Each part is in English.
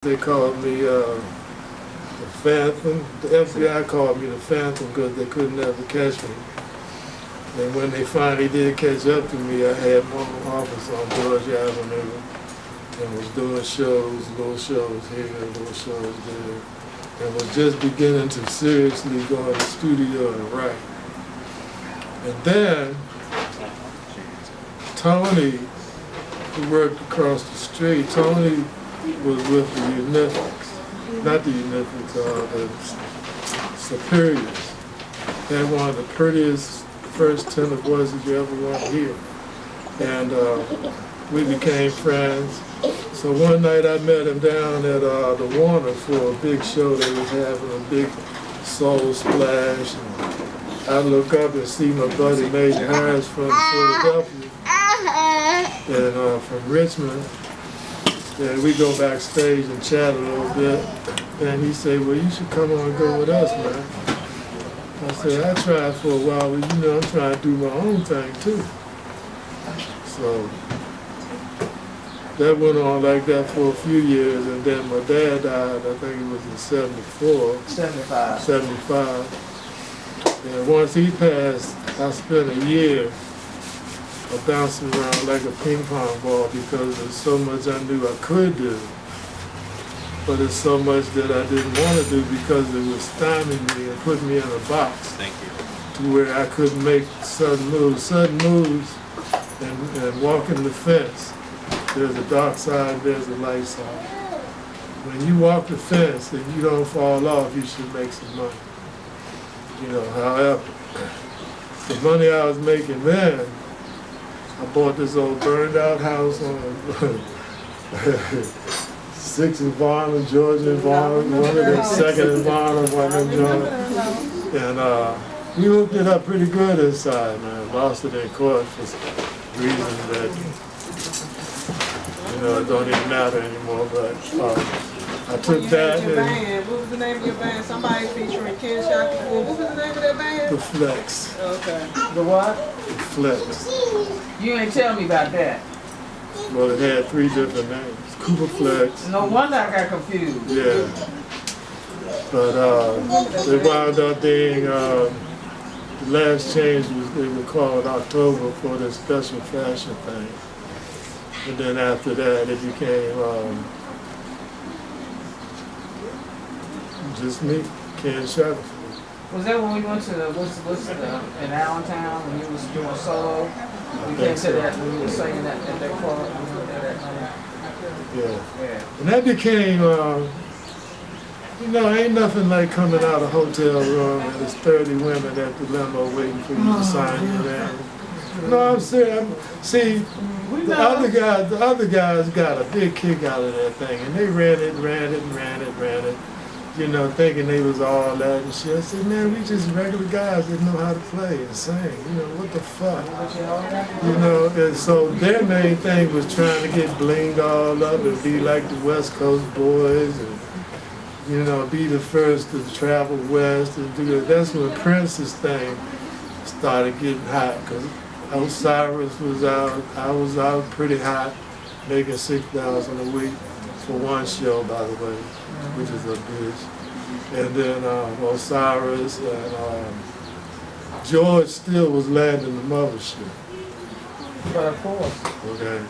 They called me the Phantom. The FBI called me the Phantom because they could never catch me. And when they finally did catch up to me, I had my own office on George Avenue and was doing shows, little shows here, little shows there, and was just beginning to seriously go in the studio and write. And then Tony, who worked across the street, Tony was with the Unifics, not the Unifics, the Superiors. They had one of the prettiest first tenor voices you ever want to hear. And we became friends. So one night I met him down at the Warner for a big show they was having, a big soul splash. And I look up and see my buddy Major Harris from Philadelphia and from Richmond. And we go backstage and chat a little bit. And he said, well, you should come on and go with us, man. I said, I tried for a while, but you know, I'm trying to do my own thing too. So that went on like that for a few years, and then my dad died, I think it was in 74. 75. And once he passed, I spent a year bouncing around like a ping pong ball because there's so much I knew I could do. But it's so much that I didn't want to do because it was stymieing me and putting me in a box. Thank you. To where I couldn't make sudden moves and walking the fence. There's a dark side, there's a light side. When you walk the fence and you don't fall off, you should make some money. You know, however, the money I was making then, I bought this old burned out house on 6 in Varna, Georgia and Varna, one of them, 2nd in Varna, one of them joints. And we hooked it up pretty good inside, man. Lost it in court for reasons that, you know, it don't even matter anymore. But I took that. Your band. What was the name of your band? Somebody featuring Ken Shackelford. What was the name of that band? The Flex. Okay. The what? The Flex. You ain't tell me about that. Well, it had 3 different names. Cooper Flex. No wonder I got confused. Yeah. But they wound up being, the last change was they were called October for the special fashion thing. And then after that it became just me, Ken Shackelford. Was that when we went to in Allentown when you was doing solo? We came to that when you were singing that at that club. Yeah. And that became, you know, ain't nothing like coming out of a hotel room and there's 30 women at the limo waiting for you to sign your name. No, I'm serious. See, the other guys got a big kick out of that thing, and they ran it, you know, thinking they was all that and shit. I said, man, we just regular guys that know how to play and sing. You know, what the fuck? You know, and so their main thing was trying to get blinged all up and be like the West Coast boys and, you know, be the first to travel west and do that. That's when Prince's thing started getting hot, because Osiris was out, I was out pretty hot, making $6,000 a week for one show, by the way, which is a bitch. And then Osiris and George still was landing the mothership. But of course. Okay.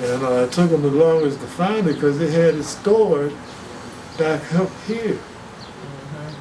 And it took them the longest to find it because they had it stored back up here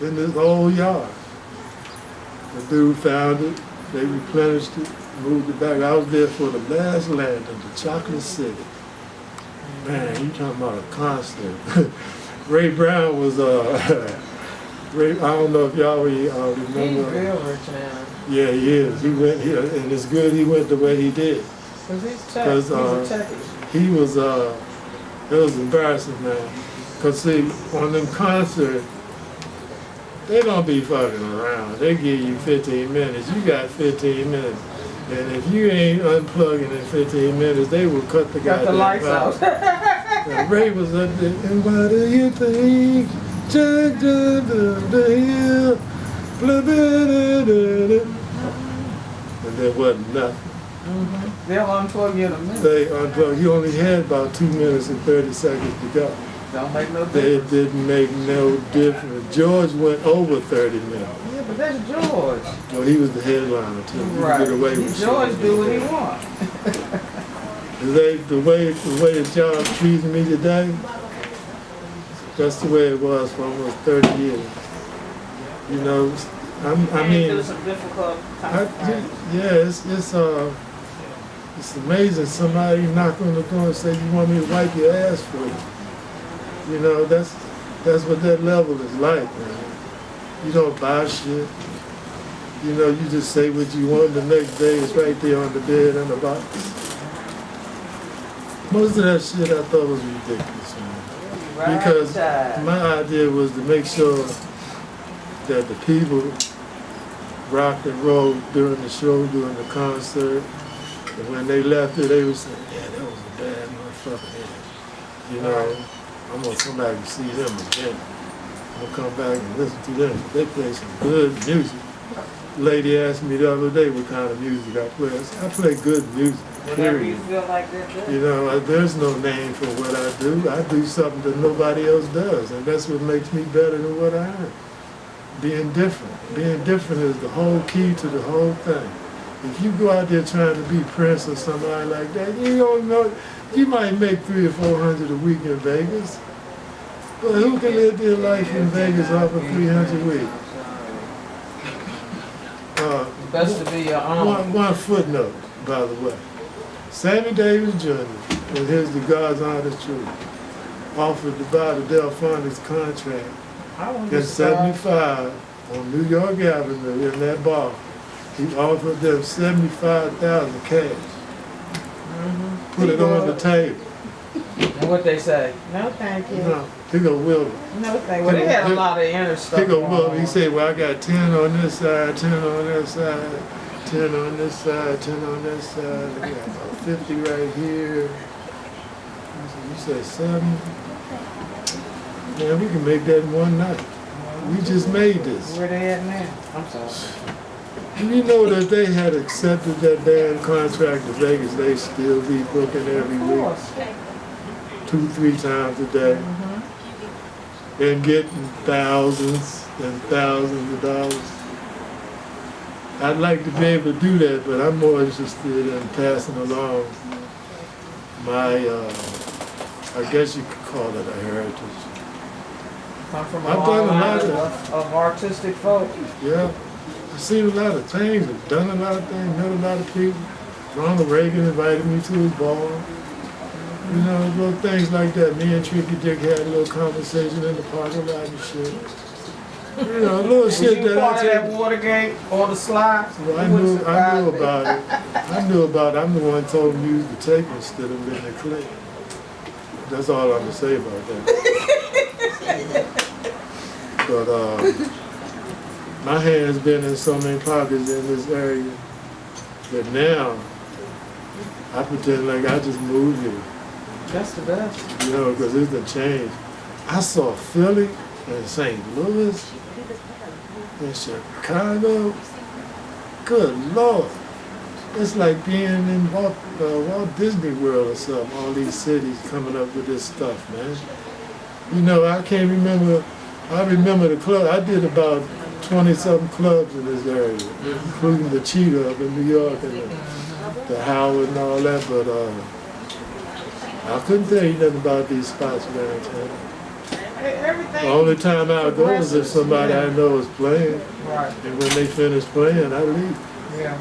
in this old yard. The dude found it, they replenished it, moved it back. I was there for the last landing, the Chocolate City. Man, you talking about a concert. Ray Brown was, Ray, I don't know if y'all remember. He's real rich now. Yeah, he is. He went here, and it's good he went the way he did. Because he's a techie. He was, it was embarrassing, man. Because see, on them concerts, they don't be fucking around. They give you 15 minutes. You got 15 minutes. And if you ain't unplugging in 15 minutes, they will cut the goddamn the lights out. Now, Ray was up there, and what do you think? Jack the hill. And there wasn't nothing. They'll unplug you in a minute. They unplugged. You only had about 2 minutes and 30 seconds to go. Don't make no It difference. didn't make no difference. George went over 30 million. Yeah, but that's George. Well, he was the headliner too. He could Right. get away with George shit. do what he want. The way the job treats me today, that's the way it was for almost 30 years. You know, I mean, Through some difficult times. yeah, it's amazing somebody knock on the door and say, you want me to wipe your ass for you. You know, that's what that level is like, man. You don't buy shit. You know, you just say what you want, the next day it's right there on the bed in the box. Most of that shit I thought was ridiculous, man. Right. Because my idea was to make sure that the people rocked and rolled during the show, during the concert, and when they left it, they would say, yeah, that was a bad motherfucker. You know, I'm gonna come back and see them again. I'm gonna come back and listen to them. They play some good music. Lady asked me the other day what kind of music I play. I said, I play good music. Whenever you Period. feel like that, You know, there's no name for what I do. I do something that nobody else does, and that's what makes me better than what I am. Being different. Being different is the whole key to the whole thing. If you go out there trying to be Prince or somebody like that, you don't know. You might make 300 or 400 a week in Vegas, but who can live their life in Vegas off of 300 a week? best to be your own. One footnote, by the way. Sammy Davis Jr., and here's the God's honest truth, offered to buy the Delphonics contract in 75 on New York Avenue in that bar. He offered them 75,000 cash. Put it on the table. And what they say? No, thank you. No, he go Wilbur. No, thank you. Well, they had a lot of inner stuff. He go going Wilbur. on. He said, well, I got 10 on this side, 10 on that side, 10 on this side, 10 on that side. I got about 50 right here. I said, you said 7? Man, we can make that in one night. We just made this. Where they at now? I'm sorry. Do you know that they had accepted that damn contract to Vegas? They still be booking every Of week, course. 2-3 times a day, and getting thousands and thousands of dollars. I'd like to be able to do that, but I'm more interested in passing along my, I guess you could call it a heritage. Come from a I've long done a line lot of artistic folk. Yeah, I've seen a lot of things, I've done a lot of things, met a lot of people. Ronald Reagan invited me to his ball. You know, little things like that. Me and Tricky Dick had a little conversation in the parking lot and shit. You know, little shit Were you that part I of that Watergate or the slides? Well, I You wouldn't knew surprise me. about it. I knew about it. I'm the one told him to use the tape instead of letting it click. That's all I'm gonna say about that. But my hand's been in so many pockets in this area that now I pretend like I just moved here. That's the best. You know, because it's done changed. I saw Philly and St. Louis and Chicago. Good Lord. It's like being in Walt Disney World or something, all these cities coming up with this stuff, man. You know, I remember the club. I did about 20-something clubs in this area, including the Cheetah up in New York and the Howard and all that, but I couldn't tell you nothing about these spots around town. Everything. The only time I go is if somebody I know is playing, Right. and when they finish playing, I leave. Yeah.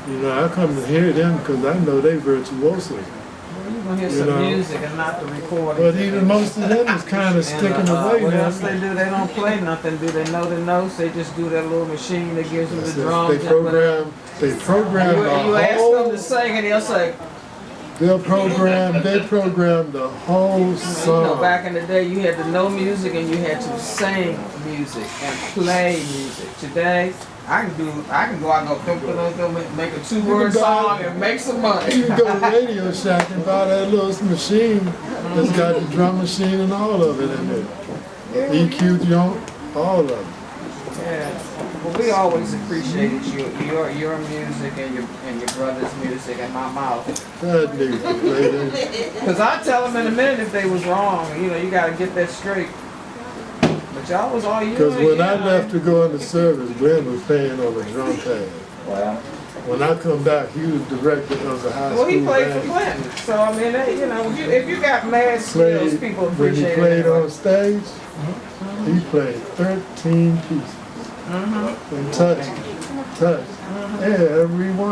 You know, I come to hear them because I know they virtuosos. Well, you're gonna hear You some know. music and not the recording. But even most of them is kind of sticking away What now. else they do? They don't play nothing. Do they know the notes? They just do that little machine that gives them the They drums. and program You the ask them whole. to sing and they'll say, They program the whole you know, song. back in the day you had to know music and you had to sing music and play music. Today, I can go out and go make a 2-word song and make some money. You can go to Radio Shack and buy that little machine that's got the drum machine and all of it in there. EQ joint, all of it. Yeah. Well, we always appreciated your music and your brother's music and my mouth. That nigga, lady. Cause I tell them in a minute if they was wrong. You know, you gotta get that straight. But y'all was all you. Because when I left to go into service, Glenn was playing on the drum pad. Well, When I come back, he was director of the high school well, he played band. for Clinton. So I mean, you know, if you got mad skills, people When he appreciate it. played anyway. on stage, he played 13 pieces. And touch, every one.